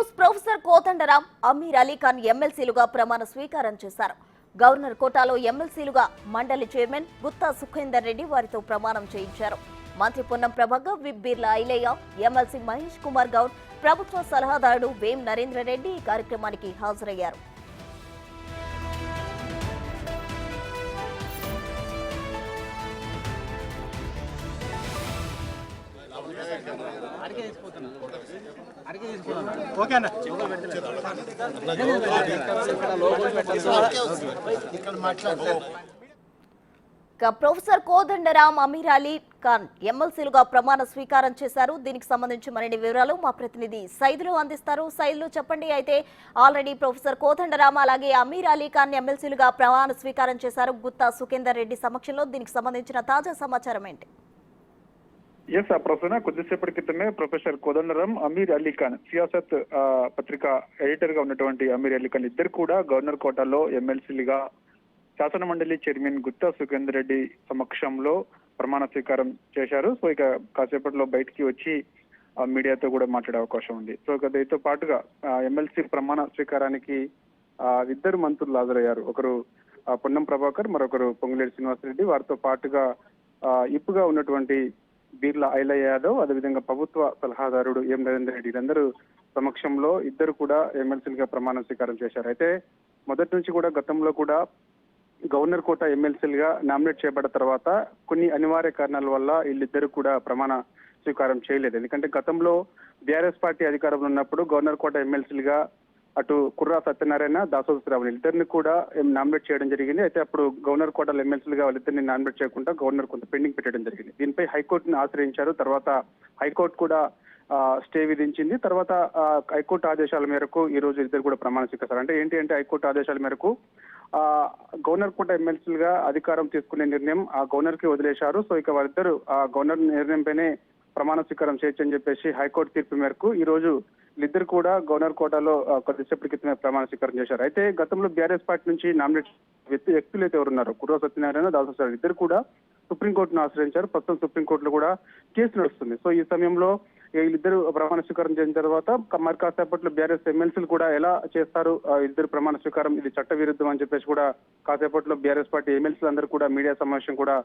News. Professor Kodandaram, Aamir Ali Khan ఎమ్మెల్సీలుగా ప్రమాణ స్వీకారం చేశారు. గవర్నర్ కోటాలో ఎమ్మెల్సీలుగా మండలి చైర్మన్ గుత్తా సుఖేందర్ రెడ్డి వారితో ప్రమాణం చేయించారు. మంత్రి పొన్నం ప్రభాకర్, విప్ బీర్లా ఐలయ్య, ఎమ్మెల్సీ మహేష్ కుమార్ గౌడ్, ప్రభుత్వ సలహాదారుడు వేం నరేంద్ర రెడ్డి ఈ కార్యక్రమానికి హాజరయ్యారు. ప్రొఫెసర్ కోదండరాం, అమీర్ అలీ ఖాన్ ఎమ్మెల్సీలుగా ప్రమాణ స్వీకారం చేశారు. దీనికి సంబంధించి మరిన్ని వివరాలు మా ప్రతినిధి సైదులు అందిస్తారు. సైదులు చెప్పండి. అయితే ఆల్రెడీ ప్రొఫెసర్ కోదండరాం అలాగే అమీర్ అలీ ఖాన్ ఎమ్మెల్సీలుగా ప్రమాణ స్వీకారం చేశారు గుత్తా సుఖేందర్ రెడ్డి సమక్షంలో. దీనికి సంబంధించిన తాజా సమాచారం ఏంటి? ఎస్ ప్రొఫెసర్, కొద్దిసేపటి క్రితమే ప్రొఫెసర్ కోదండరాం, అమీర్ అలీ ఖాన్, సియాసత్ పత్రిక ఎడిటర్ గా ఉన్నటువంటి అమీర్ అలీ ఖాన్ ఇద్దరు కూడా గవర్నర్ కోటాలో ఎమ్మెల్సీలుగా శాసన మండలి చైర్మన్ గుత్తా సుఖేందర్ రెడ్డి సమక్షంలో ప్రమాణ స్వీకారం చేశారు. సో ఇక కాసేపట్లో బయటికి వచ్చి మీడియాతో కూడా మాట్లాడే అవకాశం ఉంది. సో ఇక దీంతో పాటుగా ఎమ్మెల్సీ ప్రమాణ స్వీకారానికి ఇద్దరు మంత్రులు హాజరయ్యారు. ఒకరు పొన్నం ప్రభాకర్, మరొకరు పొంగులేటి శ్రీనివాసరెడ్డి. వారితో పాటుగా ఇప్పుగా ఉన్నటువంటి బీర్లా ఐలయ్య యాదవ్, అదేవిధంగా ప్రభుత్వ సలహాదారుడు ఎం నరేందర్ రెడ్డి, వీరందరూ సమక్షంలో ఇద్దరు కూడా ఎమ్మెల్సీలుగా ప్రమాణ స్వీకారం చేశారు. అయితే మొదటి నుంచి కూడా గతంలో కూడా గవర్నర్ కోట ఎమ్మెల్సీలుగా నామినేట్ చేయబడ్డ తర్వాత కొన్ని అనివార్య కారణాల వల్ల వీళ్ళిద్దరు కూడా ప్రమాణ స్వీకారం చేయలేదు. ఎందుకంటే గతంలో బీఆర్ఎస్ పార్టీ అధికారంలో ఉన్నప్పుడు గవర్నర్ కోట ఎమ్మెల్సీలుగా అటు కుర్రా సత్యనారాయణ, దాసోజు శ్రావణి ఇద్దరిని కూడా నామినేట్ చేయడం జరిగింది. అయితే అప్పుడు గవర్నర్ కోటలో ఎమ్మెల్సీలుగా వాళ్ళిద్దరిని నామినేట్ చేయకుండా గవర్నర్ కొంత పెండింగ్ పెట్టడం జరిగింది. దీనిపై హైకోర్టును ఆశ్రయించారు. తర్వాత హైకోర్టు కూడా స్టే విధించింది. తర్వాత హైకోర్టు ఆదేశాల మేరకు ఈ రోజు ఇద్దరు కూడా ప్రమాణ స్వీకరిస్తారు. అంటే ఏంటి అంటే హైకోర్టు ఆదేశాల మేరకు గవర్నర్ కోట ఎమ్మెల్సీలుగా అధికారం తీసుకునే నిర్ణయం ఆ గవర్నర్ కి వదిలేశారు. సో ఇక వారిద్దరు ఆ గవర్నర్ నిర్ణయంపైనే ప్రమాణ స్వీకారం చేయొచ్చని చెప్పేసి హైకోర్టు తీర్పు మేరకు ఈ రోజు వీళ్ళిద్దరు కూడా గవర్నర్ కోటాలో కొద్దిసేపటి క్రితమే ప్రమాణ స్వీకారం చేశారు. అయితే గతంలో బీఆర్ఎస్ పార్టీ నుంచి నామినేట్ వ్యక్తులు అయితే ఎవరున్నారు, కుర్రా సత్యనారాయణ, దాసోజు ఇద్దరు కూడా సుప్రీంకోర్టును ఆశ్రయించారు. ప్రస్తుతం సుప్రీంకోర్టులో కూడా కేసు నడుస్తుంది. సో ఈ సమయంలో వీళ్ళిద్దరు ప్రమాణ స్వీకారం చేసిన తర్వాత మరి కాసేపట్లో బీఆర్ఎస్ ఎమ్మెల్సీలు కూడా ఎలా చేస్తారు ఇద్దరు ప్రమాణ స్వీకారం, ఇది చట్ట విరుద్ధం అని చెప్పేసి కూడా కాసేపట్లో బీఆర్ఎస్ పార్టీ ఎమ్మెల్సీలు అందరూ కూడా మీడియా సమావేశం కూడా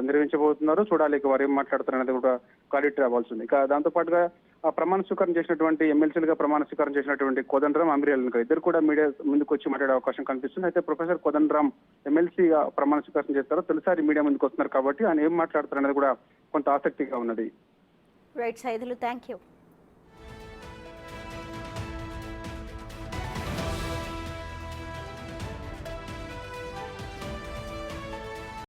నిర్వహించబోతున్నారు. చూడాలి ఇక వారు ఏం మాట్లాడుతారనేది కూడా క్లారిటీ రావాల్సి ఉంది. ఇక దాంతో పాటుగా ప్రమాణ స్వీకారం చేసినటువంటి ఎమ్మెల్సీలుగా ప్రమాణ స్వీకారం చేసినటువంటి కోదండరాం, అమీర్ అలీ ఖాన్ ఇద్దరు కూడా మీడియా ముందుకు వచ్చి మాట్లాడే అవకాశం కనిపిస్తుంది. అయితే ప్రొఫెసర్ కోదండరాం ఎమ్మెల్సీగా ప్రమాణ స్వీకారం చేస్తారో తొలిసారి మీడియా ముందుకు వస్తున్నారు కాబట్టి ఆయన ఏం మాట్లాడతారనేది కూడా కొంత ఆసక్తిగా ఉన్నది. Right Saidulu, thank you.